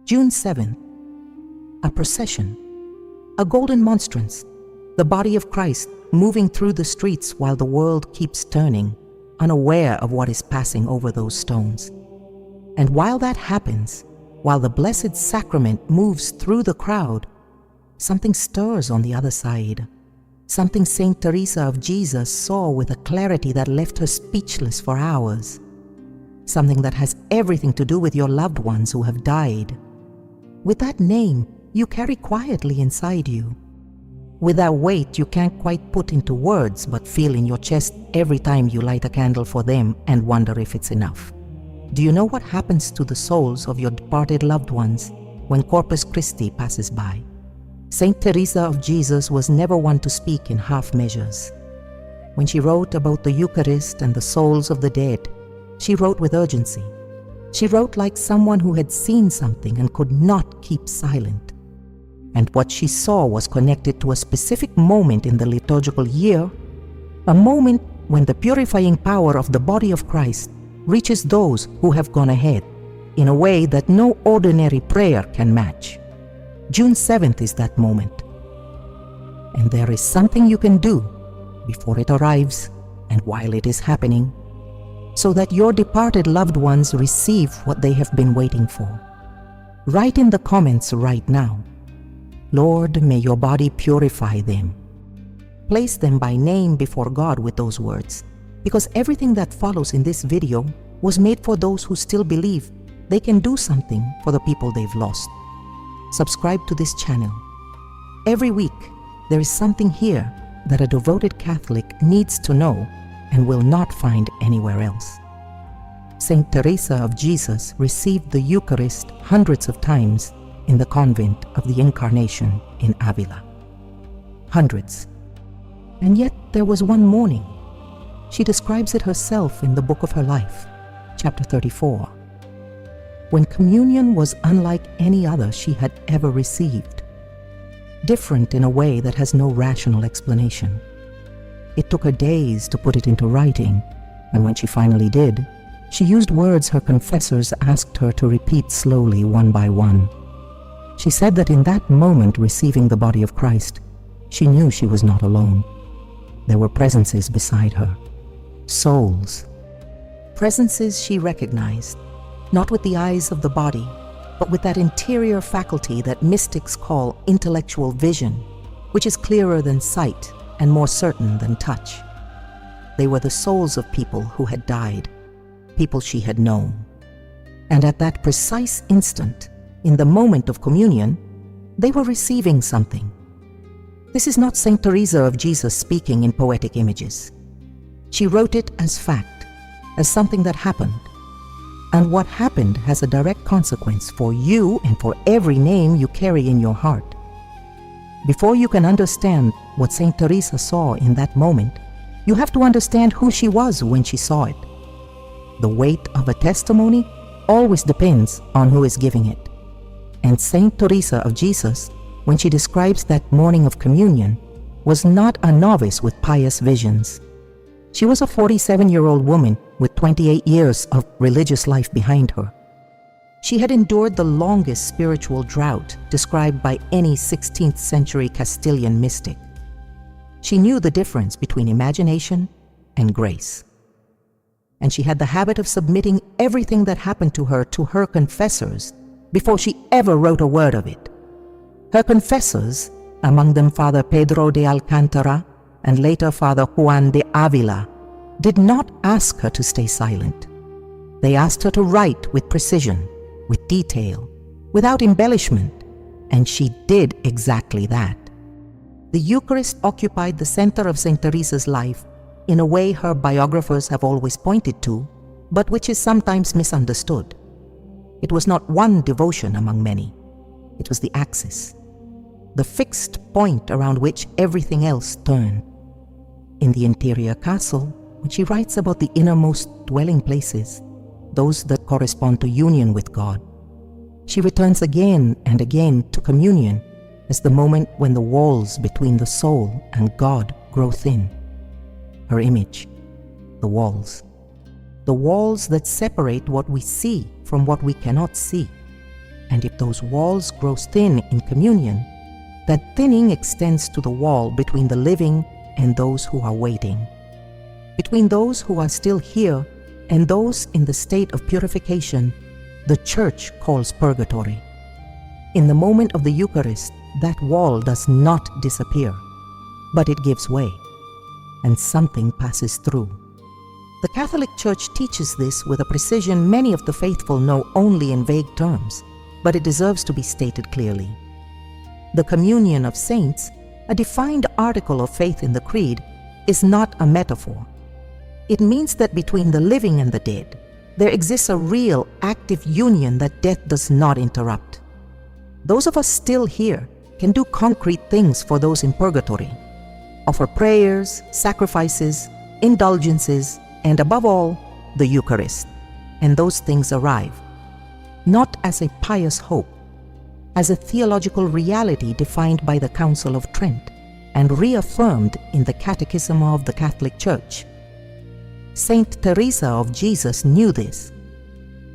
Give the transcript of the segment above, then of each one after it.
June 7th, a procession, a golden monstrance, the body of Christ moving through the streets while the world keeps turning, unaware of what is passing over those stones. And while that happens, while the Blessed Sacrament moves through the crowd, something stirs on the other side, something Saint Teresa of Jesus saw with a clarity that left her speechless for hours, something that has everything to do with your loved ones who have died, with that name you carry quietly inside you, with that weight you can't quite put into words but feel in your chest every time you light a candle for them and wonder if it's enough. Do you know what happens to the souls of your departed loved ones when Corpus Christi passes by? Saint Teresa of Jesus was never one to speak in half measures. When she wrote about the Eucharist and the souls of the dead, she wrote with urgency. She wrote like someone who had seen something and could not keep silent. And what she saw was connected to a specific moment in the liturgical year, a moment when the purifying power of the body of Christ reaches those who have gone ahead in a way that no ordinary prayer can match. June 7th is that moment. And there is something you can do before it arrives and while it is happening, so that your departed loved ones receive what they have been waiting for. Write in the comments right now, "Lord, may your body purify them." Place them by name before God with those words, because everything that follows in this video was made for those who still believe they can do something for the people they've lost. Subscribe to this channel. Every week, there is something here that a devoted Catholic needs to know and will not find anywhere else. Saint Teresa of Jesus received the Eucharist hundreds of times in the convent of the Incarnation in Avila. Hundreds. And yet there was one morning. She describes it herself in the book of her life, chapter 34, when communion was unlike any other she had ever received, different in a way that has no rational explanation. It took her days to put it into writing, and when she finally did, she used words her confessors asked her to repeat slowly one by one. She said that in that moment receiving the body of Christ, she knew she was not alone. There were presences beside her, souls. Presences she recognized, not with the eyes of the body, but with that interior faculty that mystics call intellectual vision, which is clearer than sight and more certain than touch. They were the souls of people who had died, people she had known. And at that precise instant, in the moment of communion, they were receiving something. This is not Saint Teresa of Jesus speaking in poetic images. She wrote it as fact, as something that happened. And what happened has a direct consequence for you and for every name you carry in your heart. Before you can understand what Saint Teresa saw in that moment, you have to understand who she was when she saw it. The weight of a testimony always depends on who is giving it. And Saint Teresa of Jesus, when she describes that morning of communion, was not a novice with pious visions. She was a 47-year-old woman with 28 years of religious life behind her. She had endured the longest spiritual drought described by any 16th century Castilian mystic. She knew the difference between imagination and grace. And she had the habit of submitting everything that happened to her confessors before she ever wrote a word of it. Her confessors, among them Father Pedro de Alcántara and later Father Juan de Avila, did not ask her to stay silent. They asked her to write with precision, with detail, without embellishment, and she did exactly that. The Eucharist occupied the center of Saint Teresa's life in a way her biographers have always pointed to, but which is sometimes misunderstood. It was not one devotion among many. It was the axis, the fixed point around which everything else turned. In the interior castle, when she writes about the innermost dwelling places, those that correspond to union with God, she returns again and again to communion as the moment when the walls between the soul and God grow thin. Her image, the walls that separate what we see from what we cannot see. And if those walls grow thin in communion, that thinning extends to the wall between the living and those who are waiting, between those who are still here and those in the state of purification the Church calls purgatory. In the moment of the Eucharist, that wall does not disappear, but it gives way, and something passes through. The Catholic Church teaches this with a precision many of the faithful know only in vague terms, but it deserves to be stated clearly. The communion of saints, a defined article of faith in the Creed, is not a metaphor. It means that between the living and the dead, there exists a real, active union that death does not interrupt. Those of us still here can do concrete things for those in purgatory, offer prayers, sacrifices, indulgences, and above all, the Eucharist. And those things arrive, not as a pious hope, as a theological reality defined by the Council of Trent and reaffirmed in the Catechism of the Catholic Church. Saint Teresa of Jesus knew this.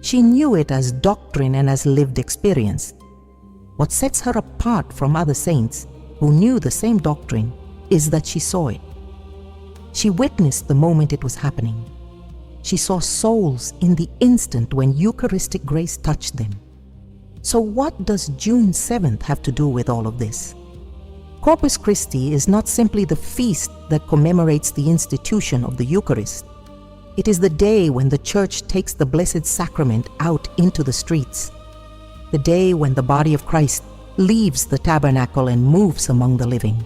She knew it as doctrine and as lived experience. What sets her apart from other saints who knew the same doctrine is that she saw it. She witnessed the moment it was happening. She saw souls in the instant when Eucharistic grace touched them. So what does June 7th have to do with all of this? Corpus Christi is not simply the feast that commemorates the institution of the Eucharist. It is the day when the Church takes the Blessed Sacrament out into the streets, the day when the body of Christ leaves the tabernacle and moves among the living,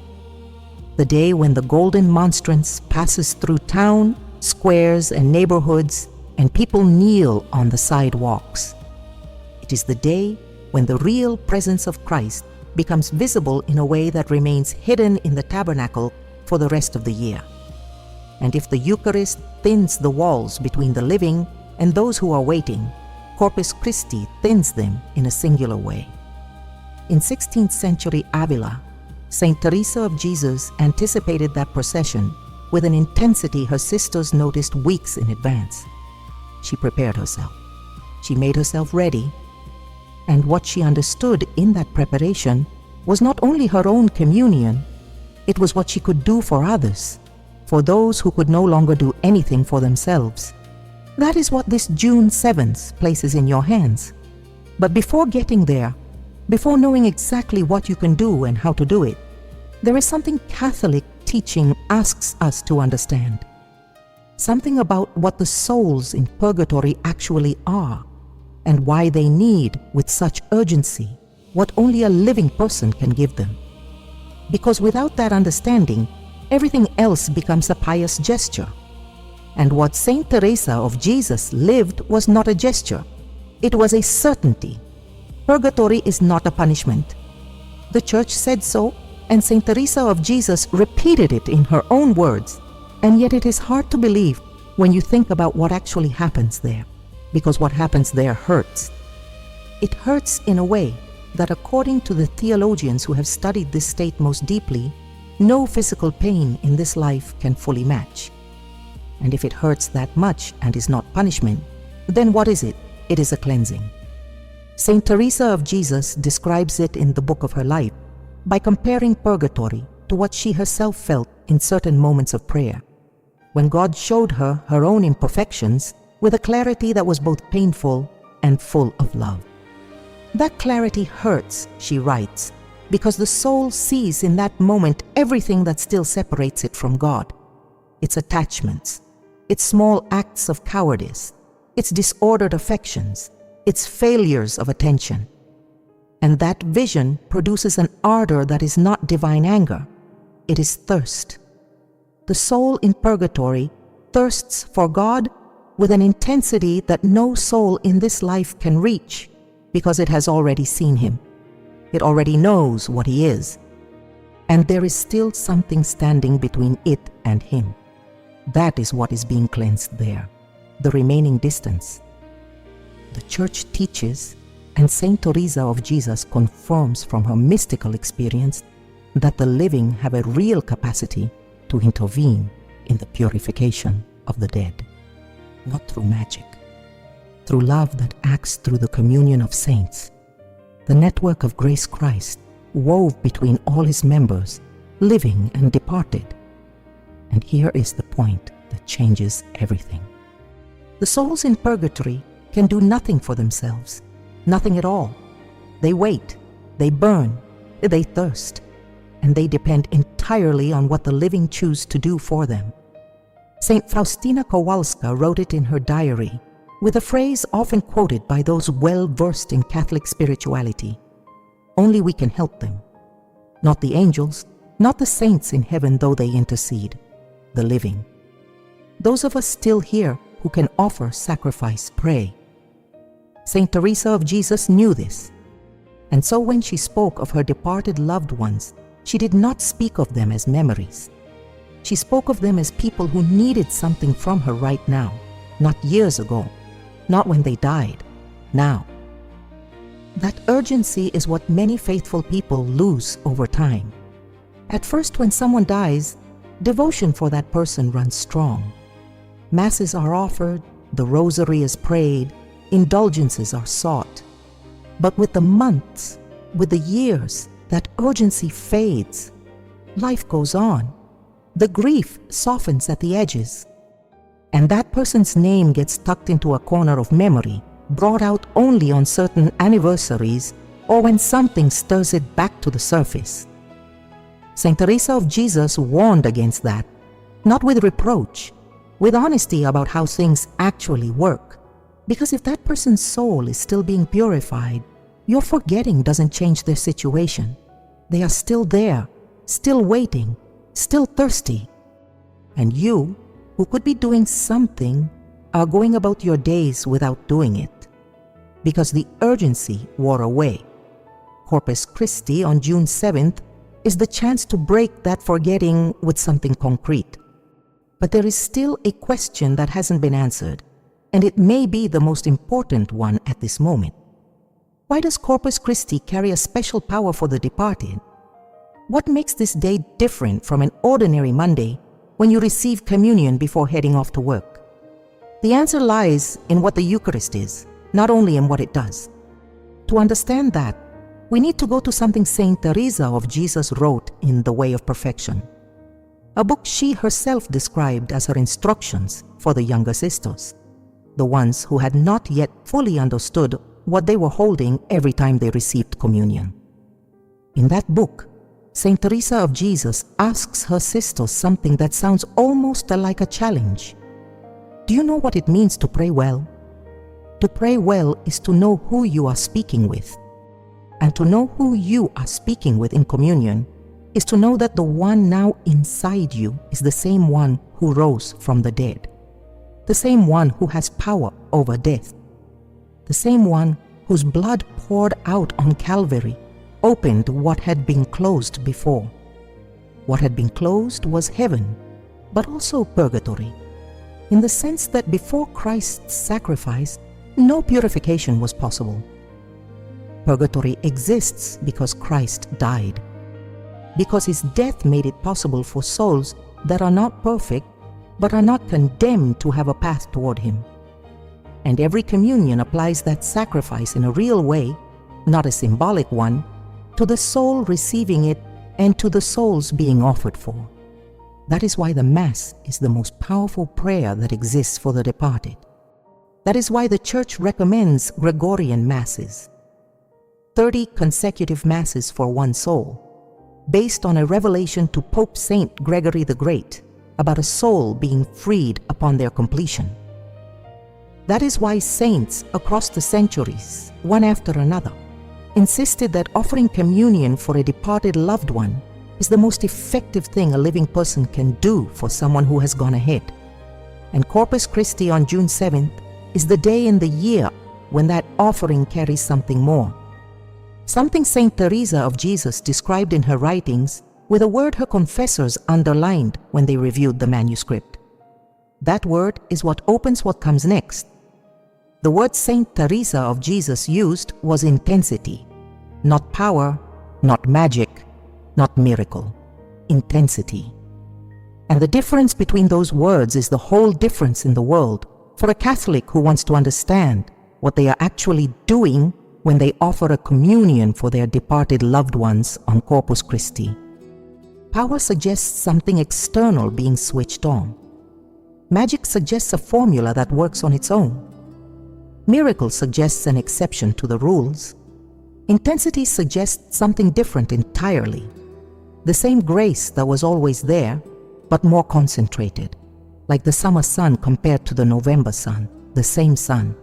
the day when the golden monstrance passes through town, squares, and neighborhoods, and people kneel on the sidewalks. It is the day when the real presence of Christ becomes visible in a way that remains hidden in the tabernacle for the rest of the year. And if the Eucharist thins the walls between the living and those who are waiting, Corpus Christi thins them in a singular way. In 16th century Avila, Saint Teresa of Jesus anticipated that procession with an intensity her sisters noticed weeks in advance. She prepared herself. She made herself ready. And what she understood in that preparation was not only her own communion, it was what she could do for others, for those who could no longer do anything for themselves. That is what this June 7th places in your hands. But before getting there, before knowing exactly what you can do and how to do it, there is something Catholic teaching asks us to understand. Something about what the souls in purgatory actually are, and why they need, with such urgency, what only a living person can give them. Because without that understanding, everything else becomes a pious gesture. And what Saint Teresa of Jesus lived was not a gesture. It was a certainty. Purgatory is not a punishment. The Church said so, and Saint Teresa of Jesus repeated it in her own words. And yet it is hard to believe when you think about what actually happens there, because what happens there hurts. It hurts in a way that, according to the theologians who have studied this state most deeply, no physical pain in this life can fully match. And if it hurts that much and is not punishment, then what is it? It is a cleansing. Saint Teresa of Jesus describes it in the book of her life by comparing purgatory to what she herself felt in certain moments of prayer, when God showed her her own imperfections with a clarity that was both painful and full of love. That clarity hurts, she writes, because the soul sees in that moment everything that still separates it from God. Its attachments, its small acts of cowardice, its disordered affections, its failures of attention. And that vision produces an ardor that is not divine anger. It is thirst. The soul in purgatory thirsts for God with an intensity that no soul in this life can reach, because it has already seen Him. It already knows what He is. And there is still something standing between it and Him. That is what is being cleansed there, the remaining distance. The Church teaches, and Saint Teresa of Jesus confirms from her mystical experience, that the living have a real capacity to intervene in the purification of the dead, not through magic, through love that acts through the communion of saints. The network of grace Christ wove between all his members, living and departed. And here is the point that changes everything. The souls in purgatory can do nothing for themselves, nothing at all. They wait, they burn, they thirst, and they depend entirely on what the living choose to do for them. Saint Faustina Kowalska wrote it in her diary, with a phrase often quoted by those well-versed in Catholic spirituality: "Only we can help them. Not the angels, not the saints in heaven though they intercede, the living. Those of us still here who can offer sacrifice pray." Saint Teresa of Jesus knew this, and so when she spoke of her departed loved ones, she did not speak of them as memories. She spoke of them as people who needed something from her right now, not years ago, not when they died, now. That urgency is what many faithful people lose over time. At first, when someone dies, devotion for that person runs strong. Masses are offered, the rosary is prayed, indulgences are sought. But with the months, with the years, that urgency fades. Life goes on. The grief softens at the edges. And that person's name gets tucked into a corner of memory, brought out only on certain anniversaries or when something stirs it back to the surface. Saint Teresa of Jesus warned against that, not with reproach, with honesty about how things actually work. Because if that person's soul is still being purified, your forgetting doesn't change their situation. They are still there, still waiting, still thirsty. And you, who could be doing something, are going about your days without doing it, because the urgency wore away. Corpus Christi on June 7th is the chance to break that forgetting with something concrete. But there is still a question that hasn't been answered, and it may be the most important one at this moment. Why does Corpus Christi carry a special power for the departed? What makes this day different from an ordinary Monday when you receive communion before heading off to work? The answer lies in what the Eucharist is, not only in what it does. To understand that, we need to go to something Saint Teresa of Jesus wrote in The Way of Perfection, a book she herself described as her instructions for the younger sisters, the ones who had not yet fully understood what they were holding every time they received communion. In that book, Saint Teresa of Jesus asks her sisters something that sounds almost like a challenge. Do you know what it means to pray well? To pray well is to know who you are speaking with. And to know who you are speaking with in communion is to know that the one now inside you is the same one who rose from the dead, the same one who has power over death, the same one whose blood poured out on Calvary opened what had been closed before. What had been closed was heaven, but also purgatory, in the sense that before Christ's sacrifice, no purification was possible. Purgatory exists because Christ died, because his death made it possible for souls that are not perfect, but are not condemned to have a path toward him. And every communion applies that sacrifice in a real way, not a symbolic one, to the soul receiving it and to the souls being offered for. That is why the Mass is the most powerful prayer that exists for the departed. That is why the Church recommends Gregorian Masses, 30 consecutive Masses for one soul, based on a revelation to Pope Saint Gregory the Great about a soul being freed upon their completion. That is why saints across the centuries, one after another, insisted that offering communion for a departed loved one is the most effective thing a living person can do for someone who has gone ahead. And Corpus Christi on June 7th is the day in the year when that offering carries something more. Something Saint Teresa of Jesus described in her writings with a word her confessors underlined when they reviewed the manuscript. That word is what opens what comes next. The word Saint Teresa of Jesus used was intensity, not power, not magic, not miracle, intensity. And the difference between those words is the whole difference in the world, for a Catholic who wants to understand what they are actually doing when they offer a communion for their departed loved ones on Corpus Christi. Power suggests something external being switched on. Magic suggests a formula that works on its own. Miracle suggests an exception to the rules. Intensity suggests something different entirely. The same grace that was always there, but more concentrated, like the summer sun compared to the November sun, the same sun.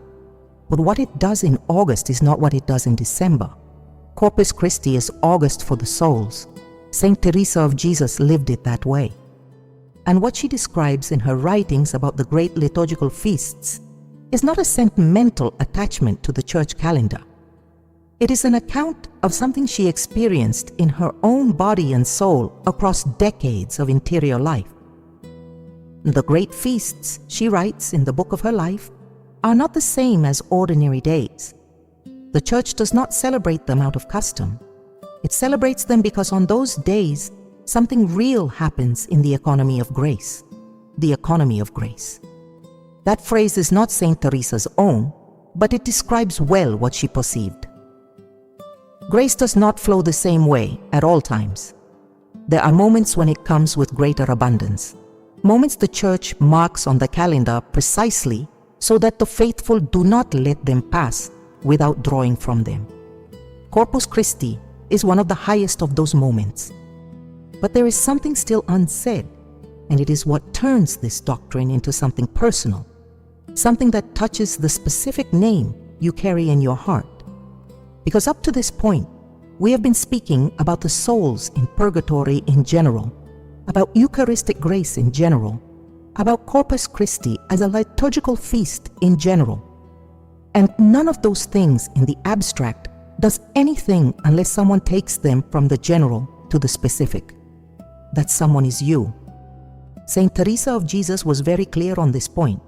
But what it does in August is not what it does in December. Corpus Christi is August for the souls. Saint Teresa of Jesus lived it that way. And what she describes in her writings about the great liturgical feasts is not a sentimental attachment to the church calendar. It is an account of something she experienced in her own body and soul across decades of interior life. The great feasts, she writes in the book of her life, are not the same as ordinary days. The church does not celebrate them out of custom. It celebrates them because on those days, something real happens in the economy of grace. The economy of grace. That phrase is not Saint Teresa's own, but it describes well what she perceived. Grace does not flow the same way at all times. There are moments when it comes with greater abundance, moments the church marks on the calendar precisely so that the faithful do not let them pass without drawing from them. Corpus Christi is one of the highest of those moments. But there is something still unsaid, and it is what turns this doctrine into something personal, something that touches the specific name you carry in your heart. Because up to this point, we have been speaking about the souls in purgatory in general, about Eucharistic grace in general, about Corpus Christi as a liturgical feast in general. And none of those things in the abstract does anything unless someone takes them from the general to the specific. That someone is you. Saint Teresa of Jesus was very clear on this point.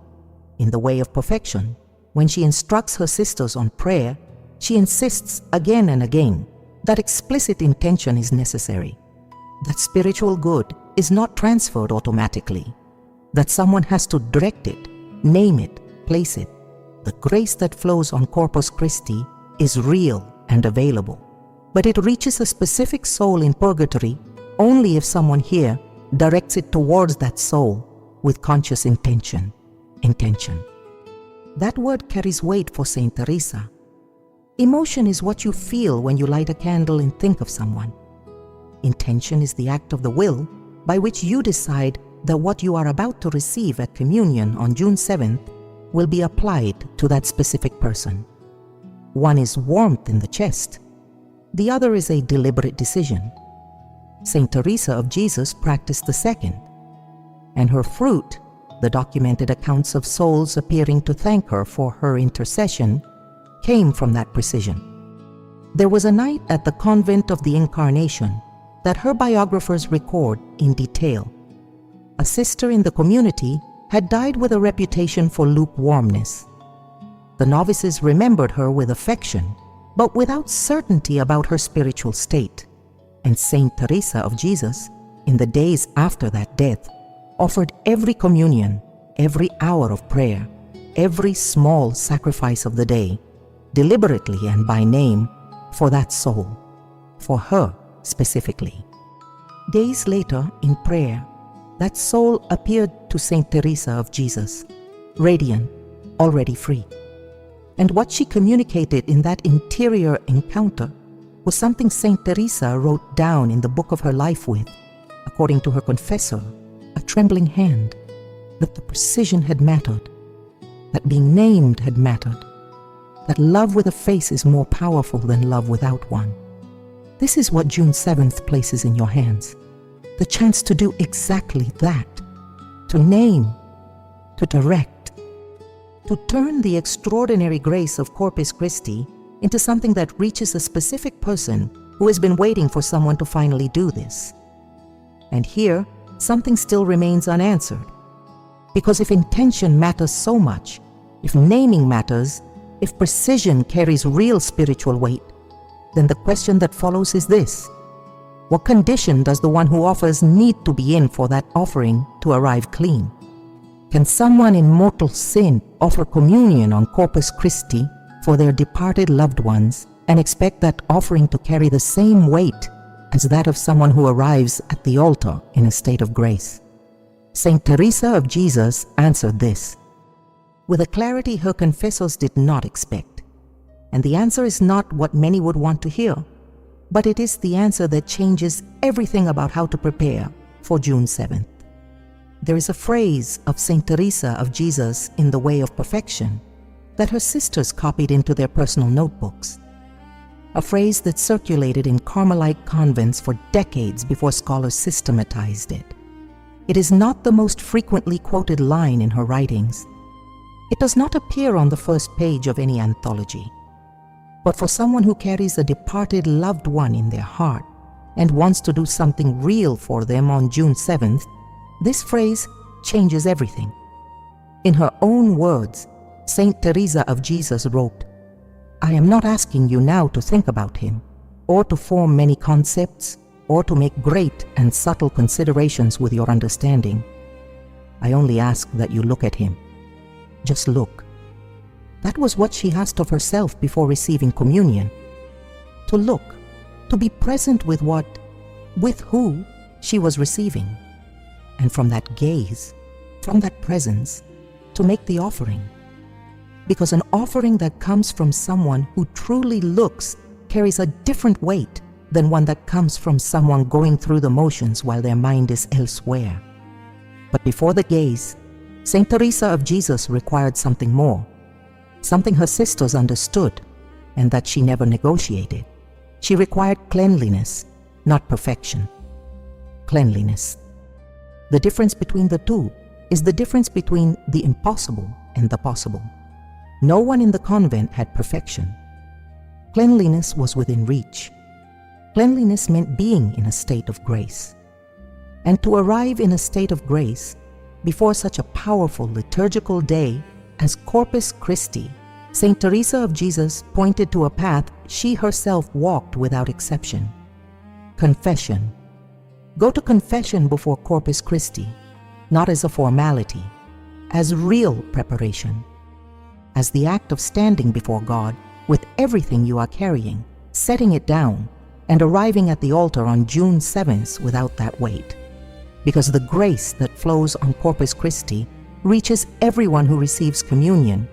In the Way of Perfection, when she instructs her sisters on prayer, she insists again and again that explicit intention is necessary, that spiritual good is not transferred automatically, that someone has to direct it, name it, place it. The grace that flows on Corpus Christi is real and available, but it reaches a specific soul in purgatory only if someone here directs it towards that soul with conscious intention. That word carries weight for Saint Teresa. Emotion is what you feel when you light a candle and think of someone. Intention is the act of the will by which you decide that what you are about to receive at communion on June 7th will be applied to that specific person. One is warmth in the chest. The other is a deliberate decision. Saint Teresa of Jesus practiced the second, and her fruit, the documented accounts of souls appearing to thank her for her intercession, came from that precision. There was a night at the Convent of the Incarnation that her biographers record in detail. A sister in the community had died with a reputation for lukewarmness. The novices remembered her with affection, but without certainty about her spiritual state. And Saint Teresa of Jesus, in the days after that death, offered every communion, every hour of prayer, every small sacrifice of the day, deliberately and by name, for that soul, for her specifically. Days later, in prayer, that soul appeared to Saint Teresa of Jesus, radiant, already free. And what she communicated in that interior encounter was something Saint Teresa wrote down in the book of her life with, according to her confessor, a trembling hand, that the precision had mattered, that being named had mattered, that love with a face is more powerful than love without one. This is what June 7th places in your hands, the chance to do exactly that, to name, to direct, to turn the extraordinary grace of Corpus Christi into something that reaches a specific person who has been waiting for someone to finally do this. And here, something still remains unanswered. Because if intention matters so much, if naming matters, if precision carries real spiritual weight, then the question that follows is this: what condition does the one who offers need to be in for that offering to arrive clean? Can someone in mortal sin offer communion on Corpus Christi for their departed loved ones and expect that offering to carry the same weight as that of someone who arrives at the altar in a state of grace? Saint Teresa of Jesus answered this with a clarity her confessors did not expect. And the answer is not what many would want to hear, but it is the answer that changes everything about how to prepare for June 7th. There is a phrase of Saint Teresa of Jesus in The Way of Perfection that her sisters copied into their personal notebooks. A phrase that circulated in Carmelite convents for decades before scholars systematized it. It is not the most frequently quoted line in her writings. It does not appear on the first page of any anthology. But for someone who carries a departed loved one in their heart and wants to do something real for them on June 7th, this phrase changes everything. In her own words, Saint Teresa of Jesus wrote, "I am not asking you now to think about him, or to form many concepts, or to make great and subtle considerations with your understanding. I only ask that you look at him. Just look." That was what she asked of herself before receiving communion. To look, to be present with who she was receiving. And from that gaze, from that presence, to make the offering. Because an offering that comes from someone who truly looks carries a different weight than one that comes from someone going through the motions while their mind is elsewhere. But before the gaze, Saint Teresa of Jesus required something more, something her sisters understood and that she never negotiated. She required cleanliness, not perfection. Cleanliness. The difference between the two is the difference between the impossible and the possible. No one in the convent had perfection. Cleanliness was within reach. Cleanliness meant being in a state of grace. And to arrive in a state of grace before such a powerful liturgical day as Corpus Christi, Saint Teresa of Jesus pointed to a path she herself walked without exception. Confession. Go to confession before Corpus Christi, not as a formality, as real preparation, as the act of standing before God with everything you are carrying, setting it down, and arriving at the altar on June 7th without that weight. Because the grace that flows on Corpus Christi reaches everyone who receives communion,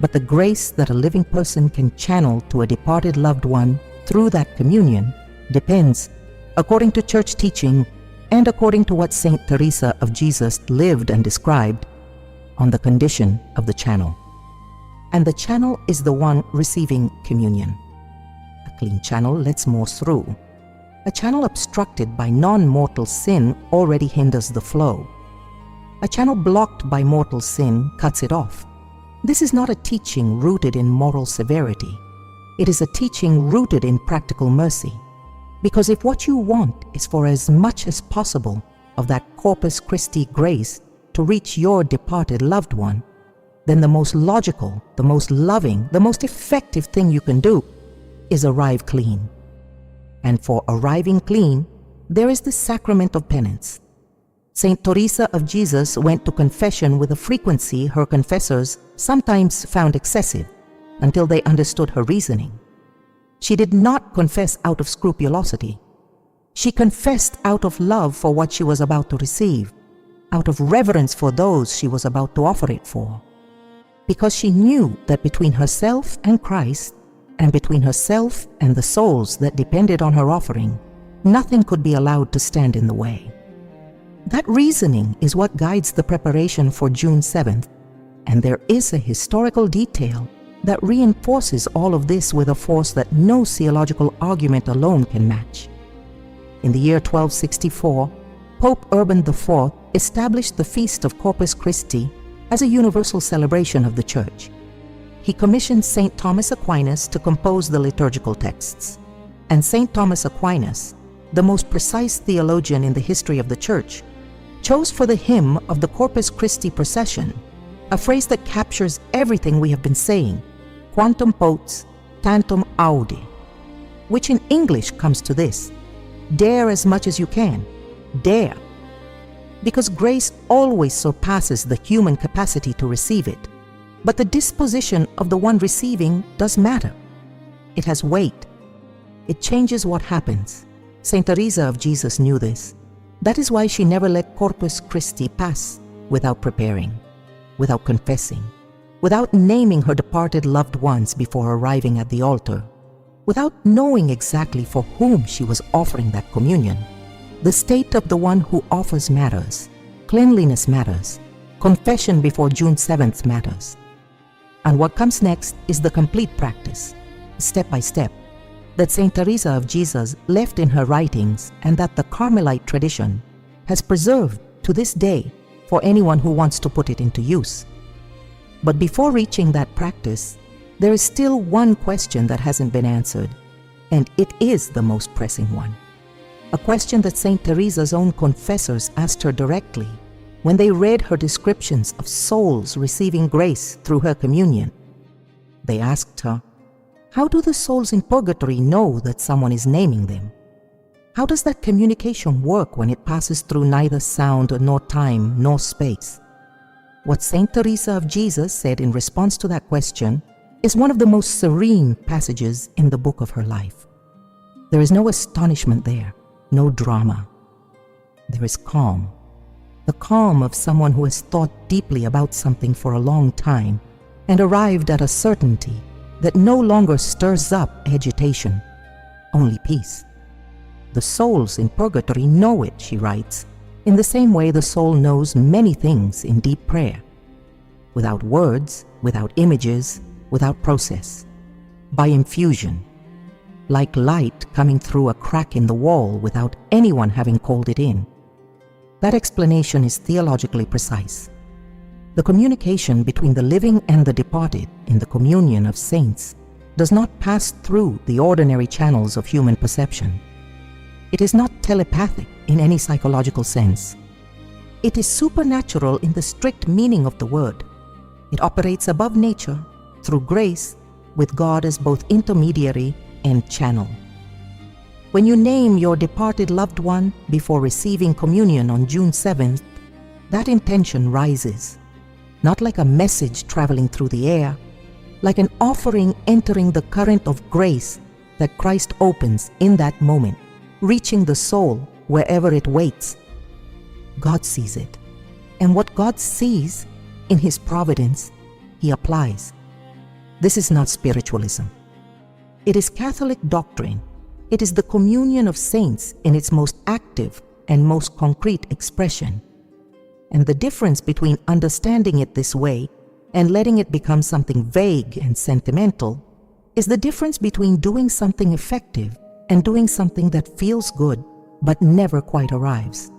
but the grace that a living person can channel to a departed loved one through that communion depends, according to church teaching and according to what Saint Teresa of Jesus lived and described, on the condition of the channel. And the channel is the one receiving communion. A clean channel lets more through. A channel obstructed by non-mortal sin already hinders the flow. A channel blocked by mortal sin cuts it off. This is not a teaching rooted in moral severity. It is a teaching rooted in practical mercy. Because if what you want is for as much as possible of that Corpus Christi grace to reach your departed loved one, then the most logical, the most loving, the most effective thing you can do is arrive clean. And for arriving clean, there is the sacrament of penance. Saint Teresa of Jesus went to confession with a frequency her confessors sometimes found excessive until they understood her reasoning. She did not confess out of scrupulosity. She confessed out of love for what she was about to receive, out of reverence for those she was about to offer it for. Because she knew that between herself and Christ, and between herself and the souls that depended on her offering, nothing could be allowed to stand in the way. That reasoning is what guides the preparation for June 7th, and there is a historical detail that reinforces all of this with a force that no theological argument alone can match. In the year 1264, Pope Urban IV established the Feast of Corpus Christi as a universal celebration of the Church. He commissioned St. Thomas Aquinas to compose the liturgical texts. And St. Thomas Aquinas, the most precise theologian in the history of the Church, chose for the hymn of the Corpus Christi procession a phrase that captures everything we have been saying, quantum potes, tantum audi, which in English comes to this: dare as much as you can, dare. because grace always surpasses the human capacity to receive it. But the disposition of the one receiving does matter. It has weight. It changes what happens. Saint Teresa of Jesus knew this. That is why she never let Corpus Christi pass without preparing, without confessing, without naming her departed loved ones before arriving at the altar, without knowing exactly for whom she was offering that communion. The state of the one who offers matters. Cleanliness matters. Confession before June 7th matters. And what comes next is the complete practice, step by step, that Saint Teresa of Jesus left in her writings and that the Carmelite tradition has preserved to this day for anyone who wants to put it into use. But before reaching that practice, there is still one question that hasn't been answered, and it is the most pressing one. A question that Saint Teresa's own confessors asked her directly when they read her descriptions of souls receiving grace through her communion. They asked her, how do the souls in purgatory know that someone is naming them? How does that communication work when it passes through neither sound nor time nor space? What Saint Teresa of Jesus said in response to that question is one of the most serene passages in the book of her life. There is no astonishment there, no drama. There is calm. The calm of someone who has thought deeply about something for a long time and arrived at a certainty that no longer stirs up agitation, only peace. The souls in purgatory know it, she writes, in the same way the soul knows many things in deep prayer, without words, without images, without process, by infusion, like light coming through a crack in the wall without anyone having called it in. That explanation is theologically precise. The communication between the living and the departed in the communion of saints does not pass through the ordinary channels of human perception. It is not telepathic in any psychological sense. It is supernatural in the strict meaning of the word. It operates above nature, through grace, with God as both intermediary and channel. When you name your departed loved one before receiving communion on June 7th, that intention rises, not like a message traveling through the air, like an offering entering the current of grace that Christ opens in that moment, reaching the soul wherever it waits. God sees it, and what God sees in His providence, He applies. This is not spiritualism. It is Catholic doctrine. It is the communion of saints in its most active and most concrete expression. And the difference between understanding it this way and letting it become something vague and sentimental is the difference between doing something effective and doing something that feels good but never quite arrives.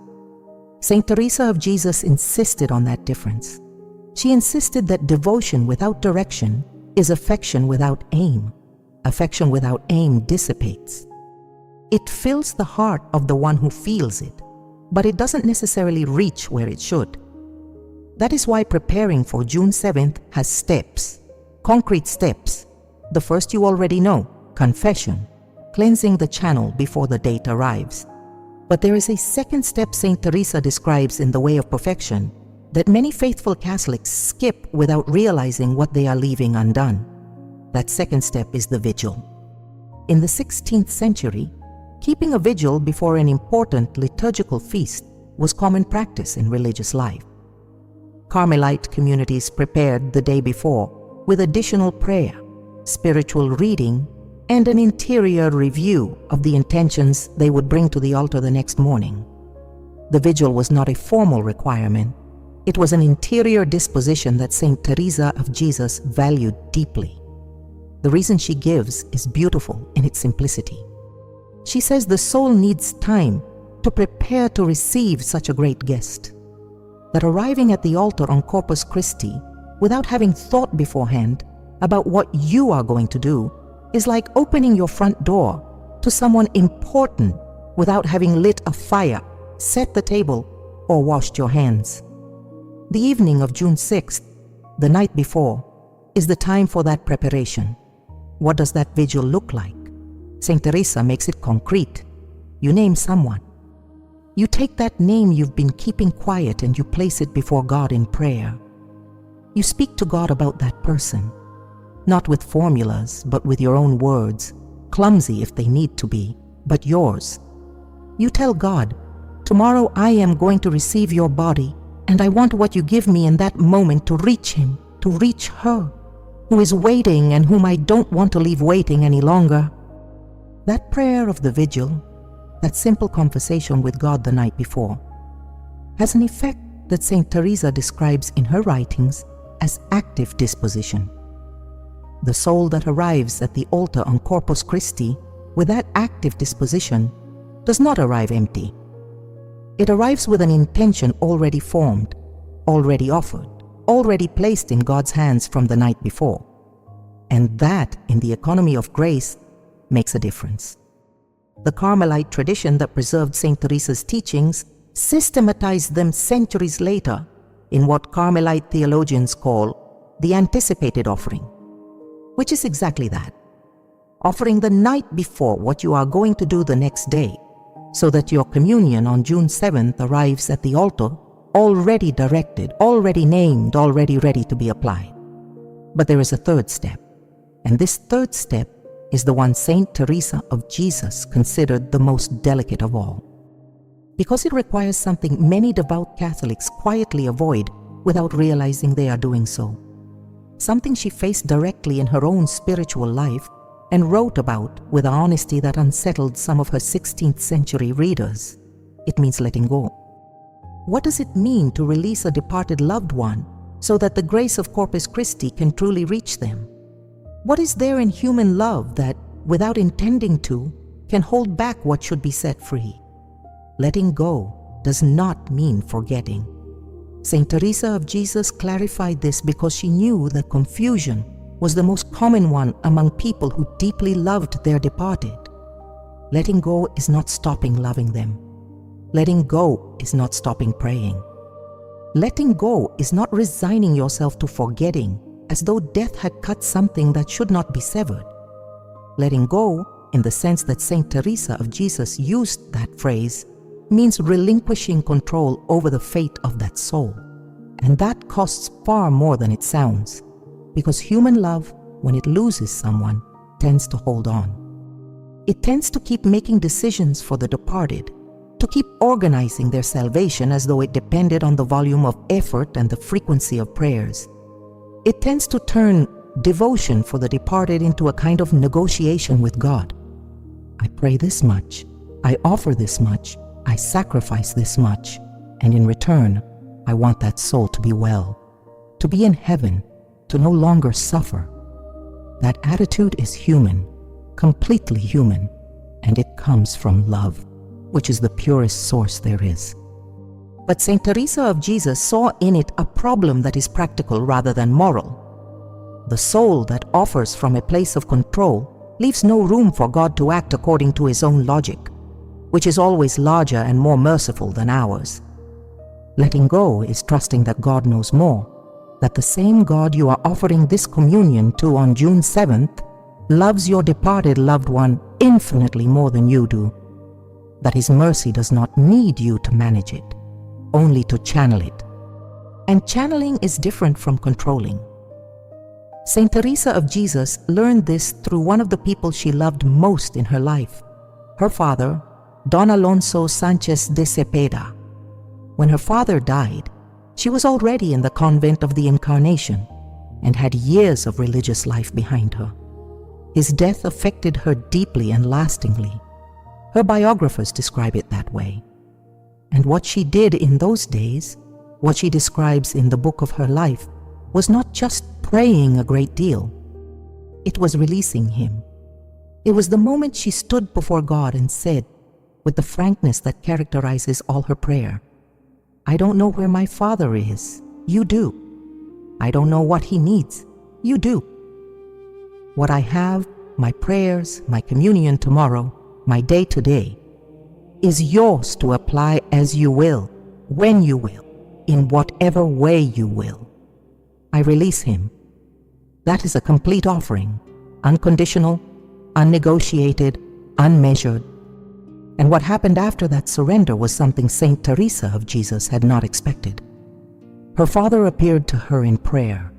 Saint Teresa of Jesus insisted on that difference. She insisted that devotion without direction is affection without aim. Affection without aim dissipates. It fills the heart of the one who feels it, but it doesn't necessarily reach where it should. That is why preparing for June 7th has steps, concrete steps. The first you already know, confession, cleansing the channel before the date arrives. But there is a second step Saint Teresa describes in the way of perfection that many faithful Catholics skip without realizing what they are leaving undone. That second step is the vigil. In the 16th century, keeping a vigil before an important liturgical feast was common practice in religious life. Carmelite communities prepared the day before with additional prayer, spiritual reading, and an interior review of the intentions they would bring to the altar the next morning. The vigil was not a formal requirement. It was an interior disposition that Saint Teresa of Jesus valued deeply. The reason she gives is beautiful in its simplicity. She says the soul needs time to prepare to receive such a great guest. That arriving at the altar on Corpus Christi without having thought beforehand about what you are going to do is like opening your front door to someone important without having lit a fire, set the table, or washed your hands. The evening of June 6th, the night before, is the time for that preparation. What does that vigil look like? Saint Teresa makes it concrete. You name someone. You take that name you've been keeping quiet and you place it before God in prayer. You speak to God about that person, not with formulas, but with your own words, clumsy if they need to be, but yours. You tell God, tomorrow I am going to receive your body, and I want what you give me in that moment to reach him, to reach her, who is waiting and whom I don't want to leave waiting any longer. That prayer of the vigil, that simple conversation with God the night before, has an effect that Saint Teresa describes in her writings as active disposition. The soul that arrives at the altar on Corpus Christi with that active disposition does not arrive empty. It arrives with an intention already formed, already offered, already placed in God's hands from the night before. And that, in the economy of grace, makes a difference. The Carmelite tradition that preserved Saint Teresa's teachings systematized them centuries later in what Carmelite theologians call the anticipated offering, which is exactly that, offering the night before what you are going to do the next day, so that your communion on June 7th arrives at the altar already directed, already named, already ready to be applied. But there is a third step, and this third step is the one Saint Teresa of Jesus considered the most delicate of all, because it requires something many devout Catholics quietly avoid without realizing they are doing so, something she faced directly in her own spiritual life and wrote about with an honesty that unsettled some of her 16th century readers. It means letting go. What does it mean to release a departed loved one so that the grace of Corpus Christi can truly reach them? What is there in human love that, without intending to, can hold back what should be set free? Letting go does not mean forgetting. Saint Teresa of Jesus clarified this because she knew that confusion was the most common one among people who deeply loved their departed. Letting go is not stopping loving them. Letting go is not stopping praying. Letting go is not resigning yourself to forgetting as though death had cut something that should not be severed. Letting go, in the sense that Saint Teresa of Jesus used that phrase, means relinquishing control over the fate of that soul. And that costs far more than it sounds, because human love, when it loses someone, tends to hold on. It tends to keep making decisions for the departed, to keep organizing their salvation as though it depended on the volume of effort and the frequency of prayers. It tends to turn devotion for the departed into a kind of negotiation with God. I pray this much, I offer this much, I sacrifice this much, and in return, I want that soul to be well, to be in heaven, to no longer suffer. That attitude is human, completely human, and it comes from love, which is the purest source there is. But Saint Teresa of Jesus saw in it a problem that is practical rather than moral. The soul that offers from a place of control leaves no room for God to act according to his own logic, which is always larger and more merciful than ours. Letting go is trusting that God knows more, that the same God you are offering this communion to on June 7th loves your departed loved one infinitely more than you do, that his mercy does not need you to manage it, only to channel it. And channeling is different from controlling. Saint Teresa of Jesus learned this through one of the people she loved most in her life, her father, Don Alonso Sanchez de Cepeda. When her father died, she was already in the convent of the Incarnation and had years of religious life behind her. His death affected her deeply and lastingly. Her biographers describe it that way. And what she did in those days, what she describes in the book of her life, was not just praying a great deal. It was releasing him. It was the moment she stood before God and said, with the frankness that characterizes all her prayer, I don't know where my father is. You do. I don't know what he needs. You do. What I have, my prayers, my communion tomorrow, my day today, is yours to apply as you will, when you will, in whatever way you will. I release him. That is a complete offering, unconditional, unnegotiated, unmeasured. And what happened after that surrender was something Saint Teresa of Jesus had not expected. Her father appeared to her in prayer,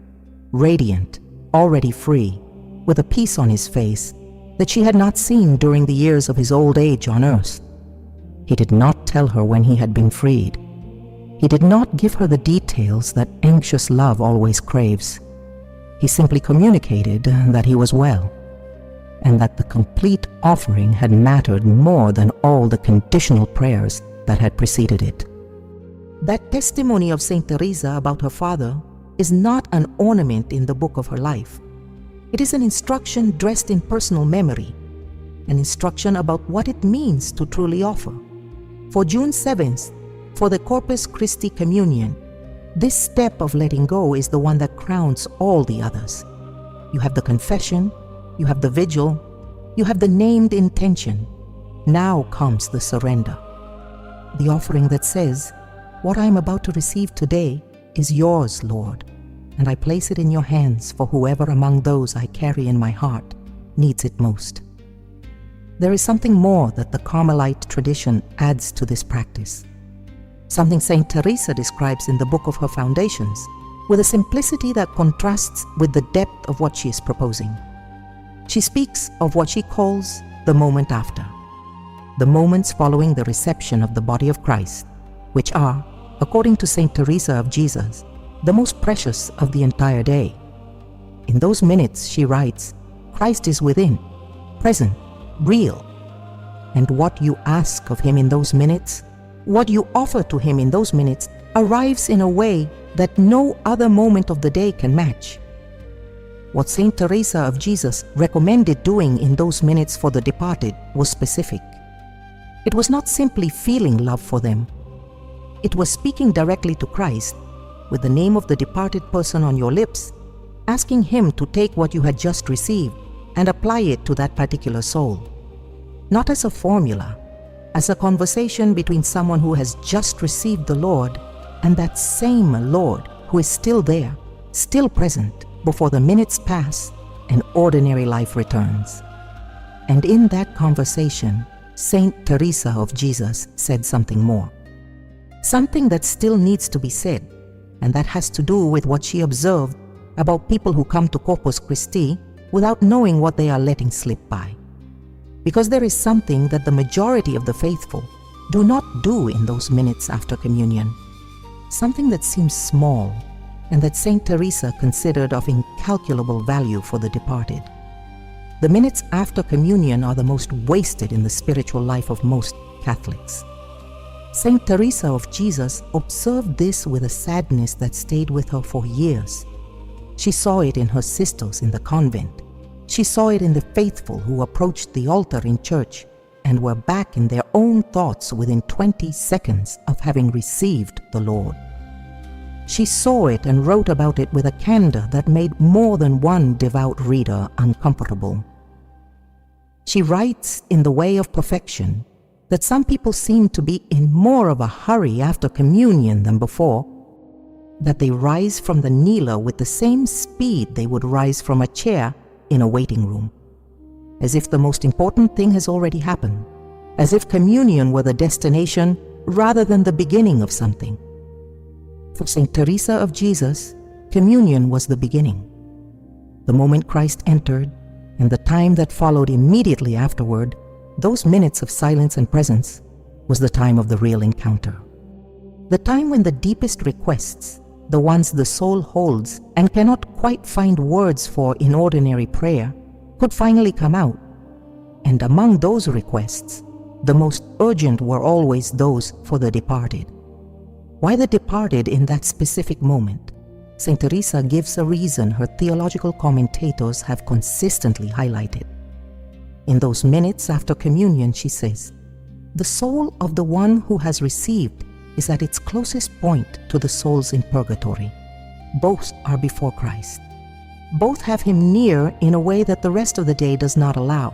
radiant, already free, with a peace on his face that she had not seen during the years of his old age on earth. He did not tell her when he had been freed. He did not give her the details that anxious love always craves. He simply communicated that he was well, and that the complete offering had mattered more than all the conditional prayers that had preceded it. That testimony of Saint Teresa about her father is not an ornament in the book of her life. It is an instruction dressed in personal memory, an instruction about what it means to truly offer. For June 7th, for the Corpus Christi communion, this step of letting go is the one that crowns all the others. You have the confession, you have the vigil, you have the named intention. Now comes the surrender. The offering that says, "What I am about to receive today is yours, Lord, and I place it in your hands for whoever among those I carry in my heart needs it most." There is something more that the Carmelite tradition adds to this practice. Something Saint Teresa describes in the book of her Foundations, with a simplicity that contrasts with the depth of what she is proposing. She speaks of what she calls the moment after, the moments following the reception of the body of Christ, which are, according to Saint Teresa of Jesus, the most precious of the entire day. In those minutes, she writes, Christ is within, present, real. And what you ask of him in those minutes, what you offer to him in those minutes, arrives in a way that no other moment of the day can match. What Saint Teresa of Jesus recommended doing in those minutes for the departed was specific. It was not simply feeling love for them. It was speaking directly to Christ, with the name of the departed person on your lips, asking him to take what you had just received and apply it to that particular soul. Not as a formula, as a conversation between someone who has just received the Lord and that same Lord who is still there, still present, before the minutes pass and ordinary life returns. And in that conversation, Saint Teresa of Jesus said something more. Something that still needs to be said, and that has to do with what she observed about people who come to Corpus Christi without knowing what they are letting slip by. Because there is something that the majority of the faithful do not do in those minutes after communion. Something that seems small and that Saint Teresa considered of incalculable value for the departed. The minutes after communion are the most wasted in the spiritual life of most Catholics. Saint Teresa of Jesus observed this with a sadness that stayed with her for years. She saw it in her sisters in the convent. She saw it in the faithful who approached the altar in church and were back in their own thoughts within 20 seconds of having received the Lord. She saw it and wrote about it with a candor that made more than one devout reader uncomfortable. She writes in The Way of Perfection that some people seem to be in more of a hurry after communion than before, that they rise from the kneeler with the same speed they would rise from a chair in a waiting room, as if the most important thing has already happened, as if communion were the destination rather than the beginning of something. For Saint Teresa of Jesus, communion was the beginning. The moment Christ entered, and the time that followed immediately afterward, those minutes of silence and presence, was the time of the real encounter. The time when the deepest requests, the ones the soul holds and cannot quite find words for in ordinary prayer, could finally come out. And among those requests, the most urgent were always those for the departed. Why the departed in that specific moment? Saint Teresa gives a reason her theological commentators have consistently highlighted. In those minutes after communion, she says, the soul of the one who has received is at its closest point to the souls in purgatory. Both are before Christ. Both have him near in a way that the rest of the day does not allow.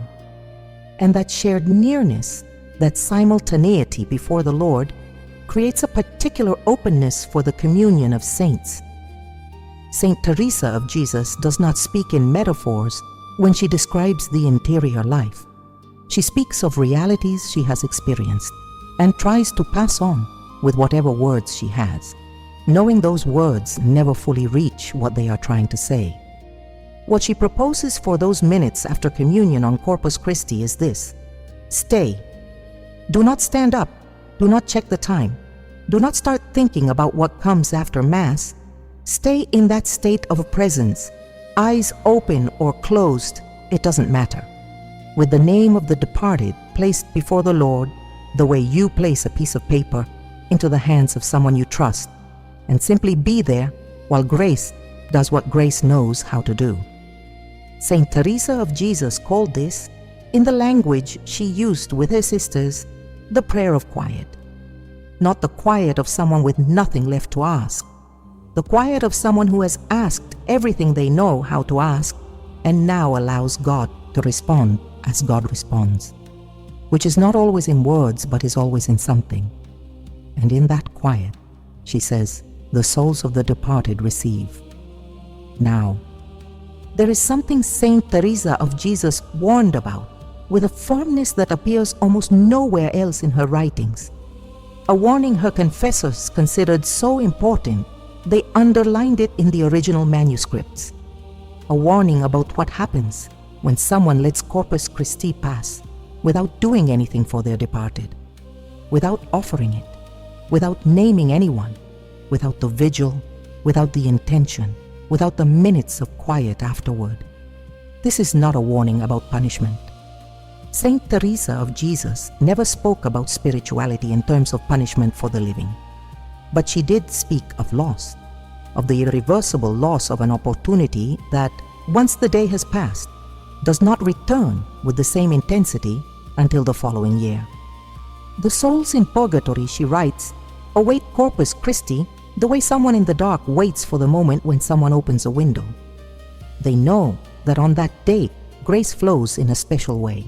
And that shared nearness, that simultaneity before the Lord, creates a particular openness for the communion of saints. Saint Teresa of Jesus does not speak in metaphors when she describes the interior life. She speaks of realities she has experienced and tries to pass on with whatever words she has, knowing those words never fully reach what they are trying to say. What she proposes for those minutes after communion on Corpus Christi is this: stay. Do not stand up. Do not check the time. Do not start thinking about what comes after Mass. Stay in that state of presence, eyes open or closed, it doesn't matter, with the name of the departed placed before the Lord the way you place a piece of paper into the hands of someone you trust, and simply be there while grace does what grace knows how to do. Saint Teresa of Jesus called this, in the language she used with her sisters, the prayer of quiet. Not the quiet of someone with nothing left to ask, the quiet of someone who has asked everything they know how to ask and now allows God to respond as God responds, which is not always in words but is always in something. And in that quiet, she says, the souls of the departed receive. Now, there is something Saint Teresa of Jesus warned about with a firmness that appears almost nowhere else in her writings, a warning her confessors considered so important they underlined it in the original manuscripts, a warning about what happens when someone lets Corpus Christi pass without doing anything for their departed, without offering it, without naming anyone, without the vigil, without the intention, without the minutes of quiet afterward. This is not a warning about punishment. Saint Teresa of Jesus never spoke about spirituality in terms of punishment for the living, but she did speak of loss, of the irreversible loss of an opportunity that, once the day has passed, does not return with the same intensity until the following year. The souls in purgatory, she writes, await Corpus Christi the way someone in the dark waits for the moment when someone opens a window. They know that on that day, grace flows in a special way.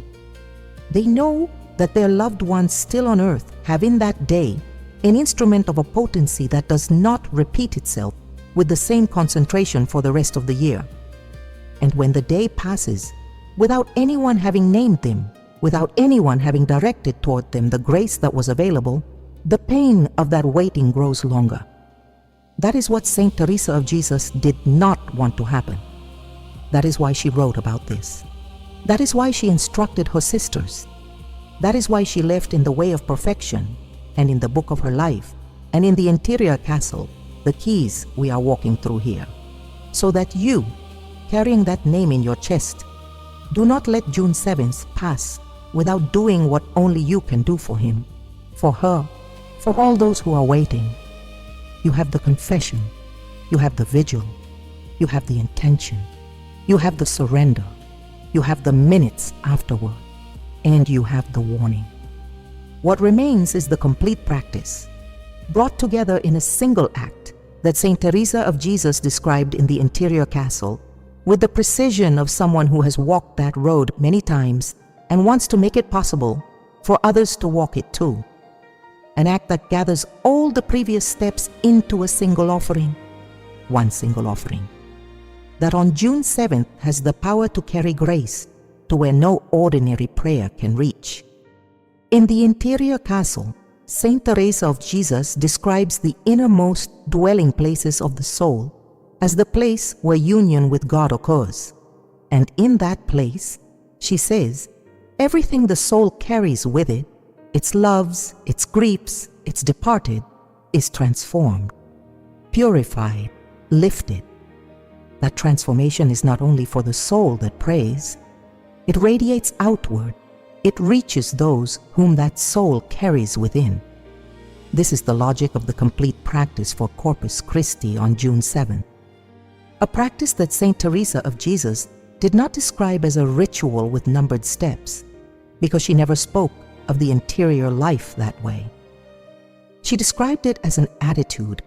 They know that their loved ones still on earth have in that day an instrument of a potency that does not repeat itself with the same concentration for the rest of the year. And when the day passes, without anyone having named them, without anyone having directed toward them the grace that was available, the pain of that waiting grows longer. That is what Saint Teresa of Jesus did not want to happen. That is why she wrote about this. That is why she instructed her sisters. That is why she left in the way of perfection, and in the book of her life, and in the interior castle, the keys we are walking through here, so that you, carrying that name in your chest, do not let June 7th pass without doing what only you can do for him, for her, for all those who are waiting. You have the confession, you have the vigil, you have the intention, you have the surrender, you have the minutes afterward, and you have the warning. What remains is the complete practice, brought together in a single act that Saint Teresa of Jesus described in the interior castle, with the precision of someone who has walked that road many times and wants to make it possible for others to walk it too. An act that gathers all the previous steps into a single offering, one single offering, that on June 7th has the power to carry grace to where no ordinary prayer can reach. In the interior castle, Saint Teresa of Jesus describes the innermost dwelling places of the soul as the place where union with God occurs. And in that place, she says, everything the soul carries with it, its loves, its griefs, its departed, is transformed, purified, lifted. That transformation is not only for the soul that prays, it radiates outward. It reaches those whom that soul carries within. This is the logic of the complete practice for Corpus Christi on June 7th. A practice that Saint Teresa of Jesus did not describe as a ritual with numbered steps, because she never spoke of the interior life that way. She described it as an attitude,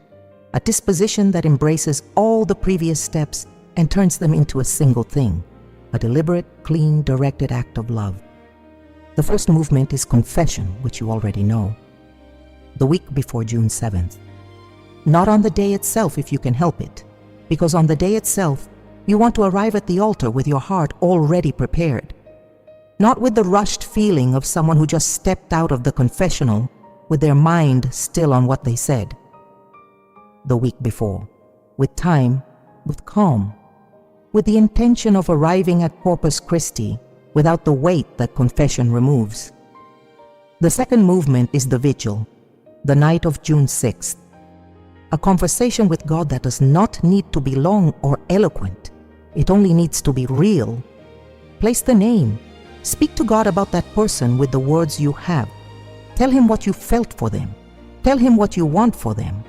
a disposition that embraces all the previous steps and turns them into a single thing, a deliberate, clean, directed act of love. The first movement is confession, which you already know, the week before June 7th. Not on the day itself if you can help it, because on the day itself, you want to arrive at the altar with your heart already prepared. not with the rushed feeling of someone who just stepped out of the confessional with their mind still on what they said the week before, with time, with calm, with the intention of arriving at Corpus Christi without the weight that confession removes. The second movement is the vigil, the night of June 6th, a conversation with God that does not need to be long or eloquent. It only needs to be real. Place the name. Speak to God about that person with the words you have. Tell Him what you felt for them. Tell Him what you want for them.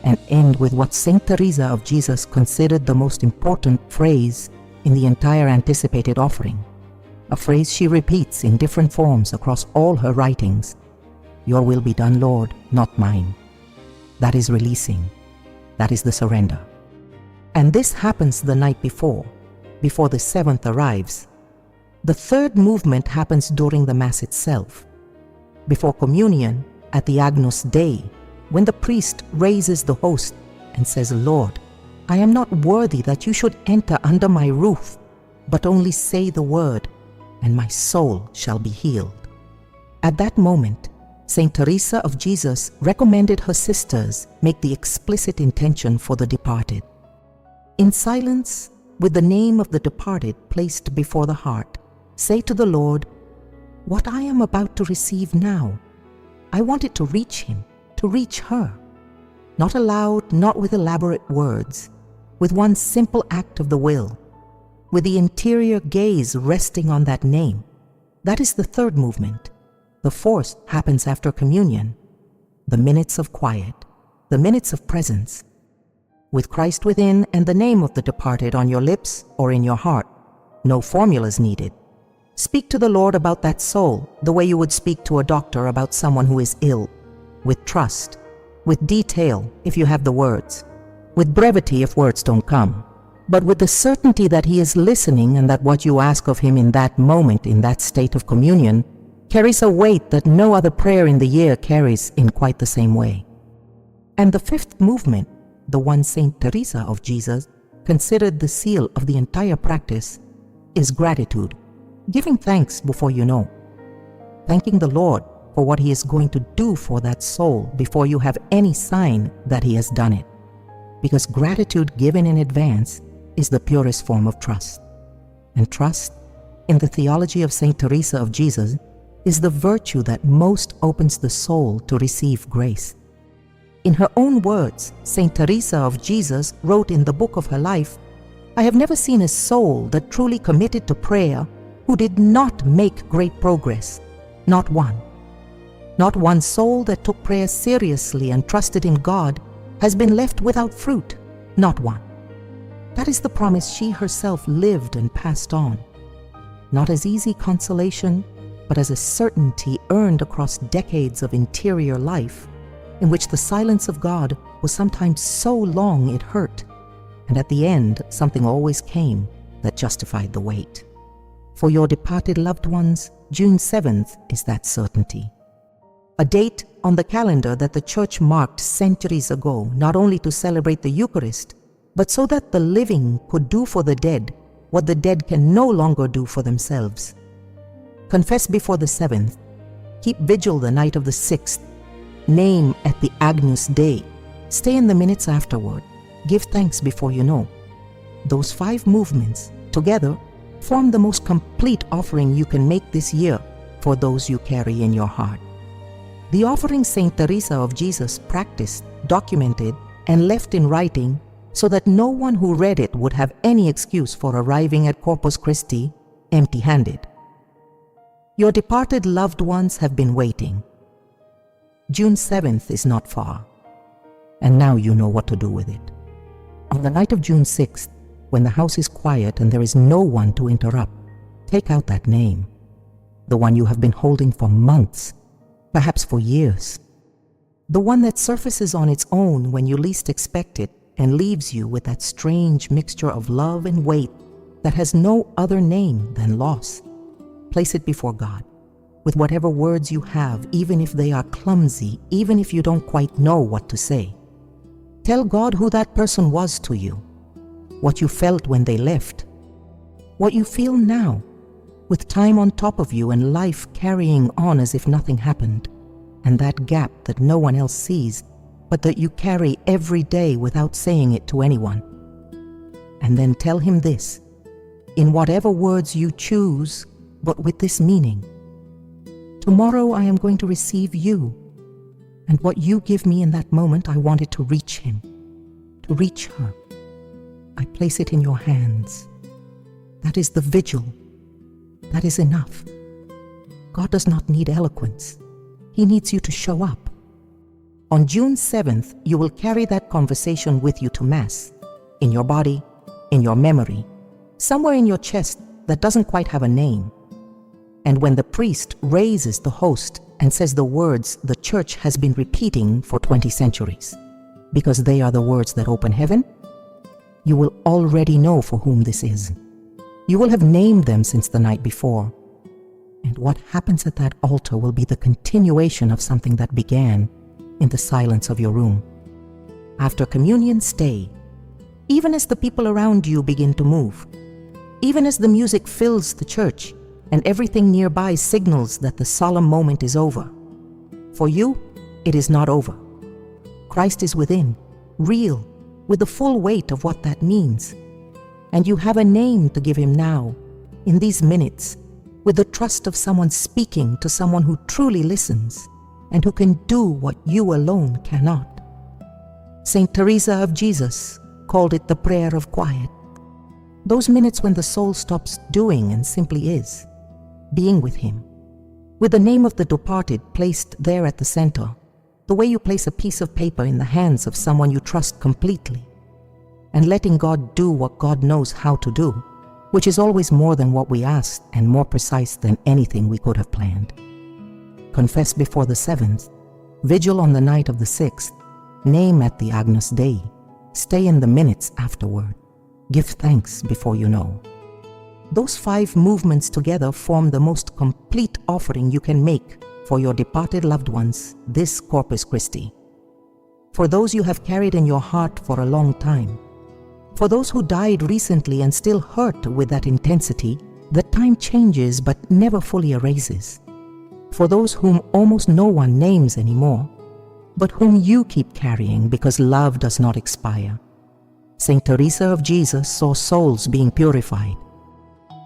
And end with what Saint Teresa of Jesus considered the most important phrase in the entire anticipated offering, a phrase she repeats in different forms across all her writings. Your will be done, Lord, not mine. That is releasing. That is the surrender. And this happens the night before the seventh arrives. The third movement happens during the Mass itself. Before communion, at the Agnus Dei, when the priest raises the host and says, Lord, I am not worthy that you should enter under my roof, but only say the word, and my soul shall be healed. At that moment, Saint Teresa of Jesus recommended her sisters make the explicit intention for the departed. In silence, with the name of the departed placed before the heart, say to the Lord, what I am about to receive now, I want it to reach him, to reach her. Not aloud, not with elaborate words, with one simple act of the will, with the interior gaze resting on that name. That is the third movement. The fourth happens after communion, the minutes of quiet, the minutes of presence, with Christ within and the name of the departed on your lips or in your heart. No formulas needed. Speak to the Lord about that soul the way you would speak to a doctor about someone who is ill, with trust, with detail if you have the words, with brevity if words don't come, but with the certainty that He is listening and that what you ask of Him in that moment, in that state of communion, carries a weight that no other prayer in the year carries in quite the same way. And the fifth movement, the one Saint Teresa of Jesus considered the seal of the entire practice, is gratitude, giving thanks before you know, thanking the Lord for what He is going to do for that soul before you have any sign that He has done it. Because gratitude given in advance is the purest form of trust. And trust, in the theology of Saint Teresa of Jesus, is the virtue that most opens the soul to receive grace. In her own words, Saint Teresa of Jesus wrote in the book of her life, I have never seen a soul that truly committed to prayer who did not make great progress. Not one. Not one soul that took prayer seriously and trusted in God has been left without fruit. Not one. That is the promise she herself lived and passed on. Not as easy consolation, but as a certainty earned across decades of interior life, in which the silence of God was sometimes so long it hurt, and at the end something always came that justified the wait. For your departed loved ones, June 7th is that certainty. A date on the calendar that the Church marked centuries ago, not only to celebrate the Eucharist, but so that the living could do for the dead what the dead can no longer do for themselves. Confess before the 7th, keep vigil the night of the 6th, name at the Agnus Dei, stay in the minutes afterward, give thanks before you know. Those 5 movements, together, form the most complete offering you can make this year for those you carry in your heart. The offering Saint Teresa of Jesus practiced, documented, and left in writing so that no one who read it would have any excuse for arriving at Corpus Christi empty-handed. Your departed loved ones have been waiting. June 7th is not far, and now you know what to do with it. On the night of June 6th, when the house is quiet and there is no one to interrupt, take out that name, the one you have been holding for months, perhaps for years, the one that surfaces on its own when you least expect it and leaves you with that strange mixture of love and weight that has no other name than loss. Place it before God, with whatever words you have, even if they are clumsy, even if you don't quite know what to say. Tell God who that person was to you, what you felt when they left, what you feel now, with time on top of you and life carrying on as if nothing happened, and that gap that no one else sees, but that you carry every day without saying it to anyone. And then tell him this, in whatever words you choose, but with this meaning. Tomorrow I am going to receive you, and what you give me in that moment, I want it to reach him, to reach her. I place it in your hands. That is the vigil. That is enough. God does not need eloquence. He needs you to show up. On June 7th, you will carry that conversation with you to Mass, in your body, in your memory, somewhere in your chest that doesn't quite have a name. And when the priest raises the host and says the words the Church has been repeating for 20 centuries, because they are the words that open heaven, you will already know for whom this is. You will have named them since the night before. And what happens at that altar will be the continuation of something that began in the silence of your room. After communion, stay, even as the people around you begin to move, even as the music fills the church and everything nearby signals that the solemn moment is over. For you, it is not over. Christ is within, real, with the full weight of what that means. And you have a name to give him now, in these minutes, with the trust of someone speaking to someone who truly listens and who can do what you alone cannot. Saint Teresa of Jesus called it the prayer of quiet. Those minutes when the soul stops doing and simply is, being with him, with the name of the departed placed there at the center, the way you place a piece of paper in the hands of someone you trust completely, and letting God do what God knows how to do, which is always more than what we asked and more precise than anything we could have planned. Confess before the 7th, vigil on the night of the 6th, name at the Agnus Dei, stay in the minutes afterward, give thanks before you know. Those 5 movements together form the most complete offering you can make for your departed loved ones this Corpus Christi. For those you have carried in your heart for a long time, for those who died recently and still hurt with that intensity that time changes but never fully erases, for those whom almost no one names anymore, but whom you keep carrying because love does not expire. Saint Teresa of Jesus saw souls being purified.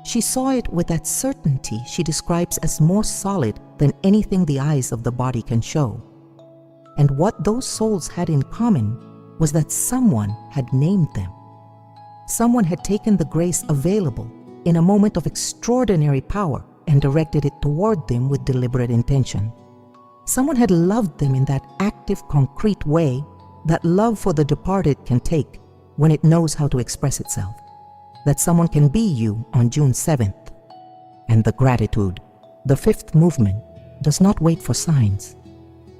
She saw it with that certainty she describes as more solid than anything the eyes of the body can show. And what those souls had in common was that someone had named them. Someone had taken the grace available in a moment of extraordinary power and directed it toward them with deliberate intention. Someone had loved them in that active, concrete way that love for the departed can take when it knows how to express itself. That someone can be you on June 7th. And the gratitude, the 5th movement, does not wait for signs.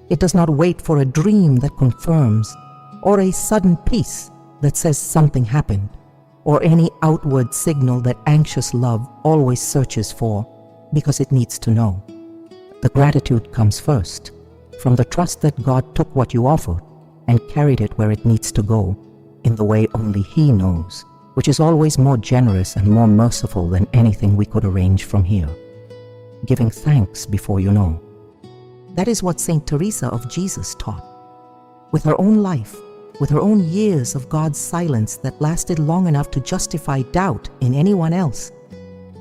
It does not wait for a dream that confirms, or a sudden peace that says something happened, or any outward signal that anxious love always searches for because it needs to know. The gratitude comes first, from the trust that God took what you offered and carried it where it needs to go, in the way only He knows, which is always more generous and more merciful than anything we could arrange from here. Giving thanks before you know. That is what Saint Teresa of Jesus taught. With her own life, with her own years of God's silence that lasted long enough to justify doubt in anyone else,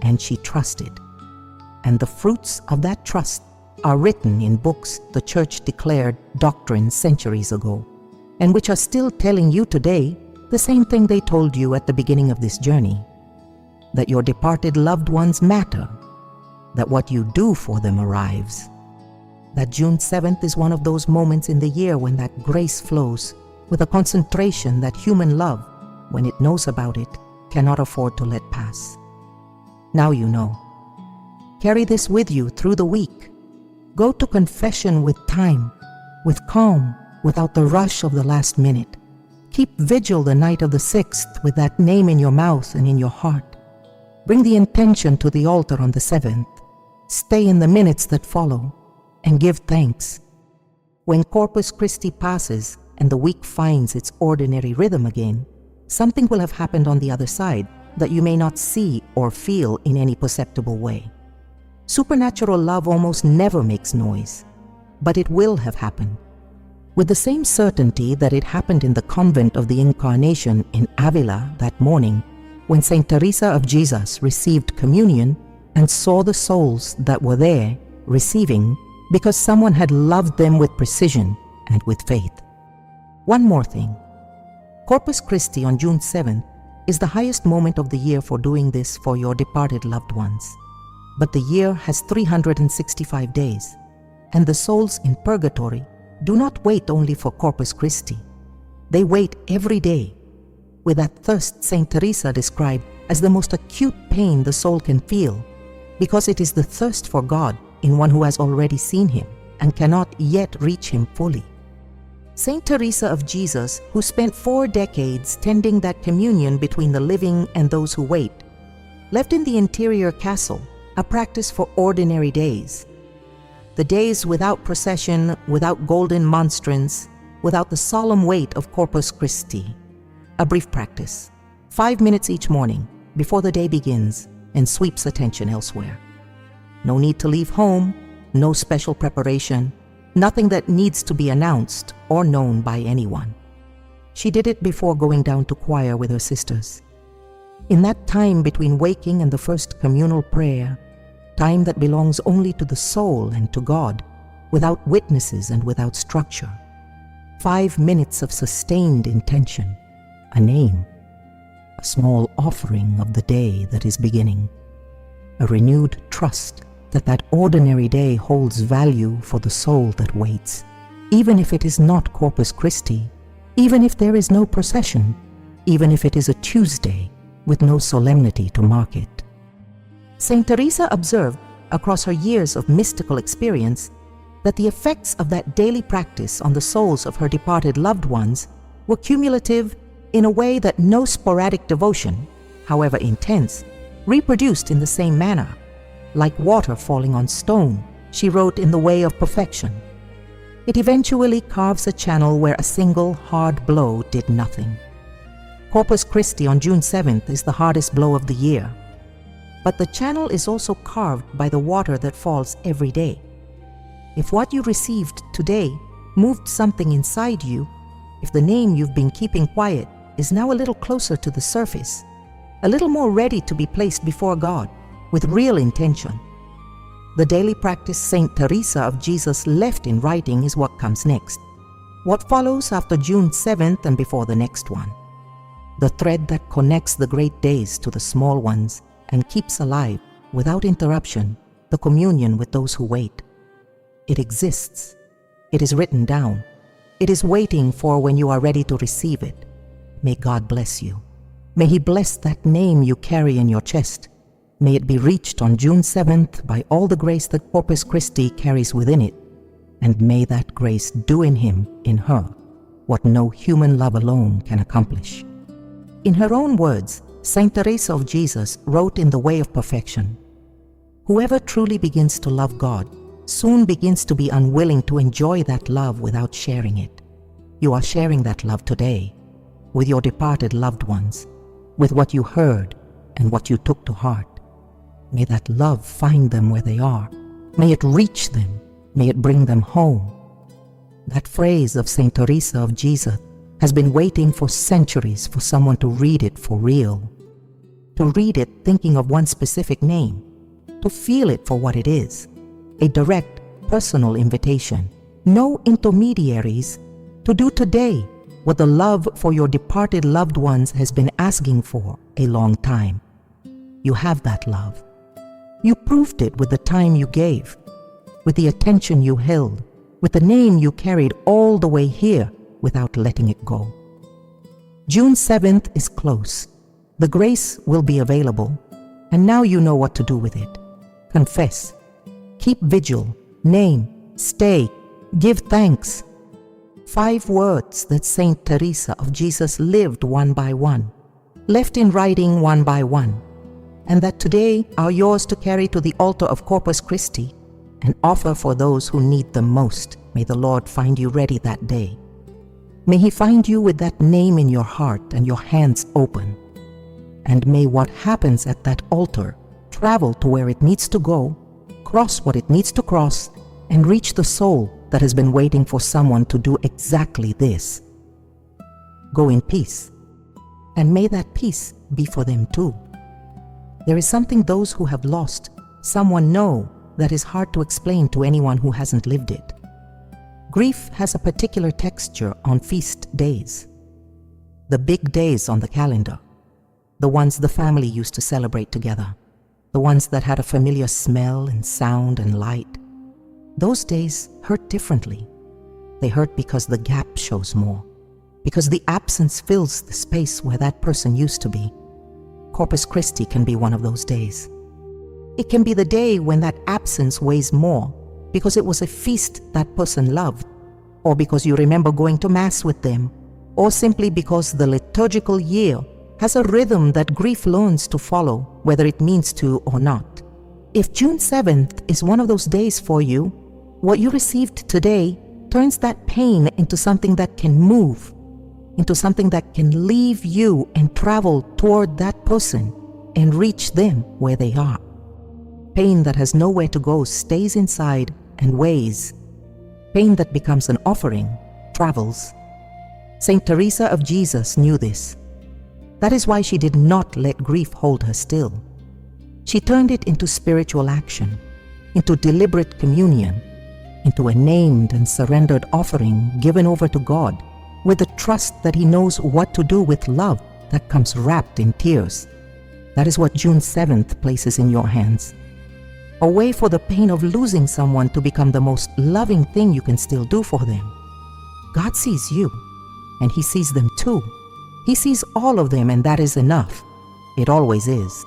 and she trusted. And the fruits of that trust are written in books the Church declared doctrine centuries ago, and which are still telling you today the same thing they told you at the beginning of this journey, that your departed loved ones matter, that what you do for them arrives, that June 7th is one of those moments in the year when that grace flows with a concentration that human love, when it knows about it, cannot afford to let pass. Now you know. Carry this with you through the week. Go to confession with time, with calm, without the rush of the last minute. Keep vigil the night of the 6th with that name in your mouth and in your heart. Bring the intention to the altar on the 7th. Stay in the minutes that follow and give thanks. When Corpus Christi passes and the week finds its ordinary rhythm again, something will have happened on the other side that you may not see or feel in any perceptible way. Supernatural love almost never makes noise, but it will have happened. With the same certainty that it happened in the convent of the Incarnation in Avila that morning, when Saint Teresa of Jesus received communion and saw the souls that were there receiving because someone had loved them with precision and with faith. One more thing. Corpus Christi on June 7th is the highest moment of the year for doing this for your departed loved ones. But the year has 365 days, and the souls in purgatory do not wait only for Corpus Christi. They wait every day, with that thirst Saint Teresa described as the most acute pain the soul can feel, because it is the thirst for God in one who has already seen Him and cannot yet reach Him fully. Saint Teresa of Jesus, who spent 4 decades tending that communion between the living and those who wait, left in the interior castle a practice for ordinary days. The days without procession, without golden monstrance, without the solemn weight of Corpus Christi. A brief practice, 5 minutes each morning before the day begins and sweeps attention elsewhere. No need to leave home, no special preparation, nothing that needs to be announced or known by anyone. She did it before going down to choir with her sisters. In that time between waking and the first communal prayer, time that belongs only to the soul and to God, without witnesses and without structure. 5 minutes of sustained intention, a name, a small offering of the day that is beginning, a renewed trust that that ordinary day holds value for the soul that waits, even if it is not Corpus Christi, even if there is no procession, even if it is a Tuesday with no solemnity to mark it. Saint Teresa observed, across her years of mystical experience, that the effects of that daily practice on the souls of her departed loved ones were cumulative in a way that no sporadic devotion, however intense, reproduced in the same manner. Like water falling on stone, she wrote in the way of perfection. It eventually carves a channel where a single hard blow did nothing. Corpus Christi on June 7th is the hardest blow of the year. But the channel is also carved by the water that falls every day. If what you received today moved something inside you, if the name you've been keeping quiet is now a little closer to the surface, a little more ready to be placed before God with real intention, the daily practice Saint Teresa of Jesus left in writing is what comes next. What follows after June 7th and before the next one. The thread that connects the great days to the small ones and keeps alive, without interruption, the communion with those who wait. It exists. It is written down. It is waiting for when you are ready to receive it. May God bless you. May He bless that name you carry in your chest. May it be reached on June 7th by all the grace that Corpus Christi carries within it. And may that grace do in him, in her, what no human love alone can accomplish. In her own words, Saint Teresa of Jesus wrote in the way of perfection, "Whoever truly begins to love God soon begins to be unwilling to enjoy that love without sharing it. You are sharing that love today with your departed loved ones, with what you heard and what you took to heart. May that love find them where they are. May it reach them. May it bring them home." That phrase of Saint Teresa of Jesus has been waiting for centuries for someone to read it for real. To read it thinking of one specific name. To feel it for what it is. A direct, personal invitation. No intermediaries. To do today what the love for your departed loved ones has been asking for a long time. You have that love. You proved it with the time you gave, with the attention you held, with the name you carried all the way here without letting it go. June 7th is close. The grace will be available, and now you know what to do with it. Confess. Keep vigil. Name. Stay. Give thanks. 5 words that Saint Teresa of Jesus lived one by one, left in writing one by one, and that today are yours to carry to the altar of Corpus Christi and offer for those who need them most. May the Lord find you ready that day. May He find you with that name in your heart and your hands open. And may what happens at that altar travel to where it needs to go, cross what it needs to cross, and reach the soul that has been waiting for someone to do exactly this. Go in peace, and may that peace be for them too. There is something those who have lost someone know that is hard to explain to anyone who hasn't lived it. Grief has a particular texture on feast days. The big days on the calendar, the ones the family used to celebrate together, the ones that had a familiar smell and sound and light. Those days hurt differently. They hurt because the gap shows more, because the absence fills the space where that person used to be. Corpus Christi can be one of those days. It can be the day when that absence weighs more because it was a feast that person loved, or because you remember going to Mass with them, or simply because the liturgical year has a rhythm that grief learns to follow, whether it means to or not. If June 7th is one of those days for you, what you received today turns that pain into something that can move, into something that can leave you and travel toward that person and reach them where they are. Pain that has nowhere to go stays inside and weighs. Pain that becomes an offering travels. Saint Teresa of Jesus knew this. That is why she did not let grief hold her still. She turned it into spiritual action, into deliberate communion, into a named and surrendered offering given over to God, with the trust that He knows what to do with love that comes wrapped in tears. That is what June 7th places in your hands. A way for the pain of losing someone to become the most loving thing you can still do for them. God sees you, and He sees them too. He sees all of them, and that is enough. It always is.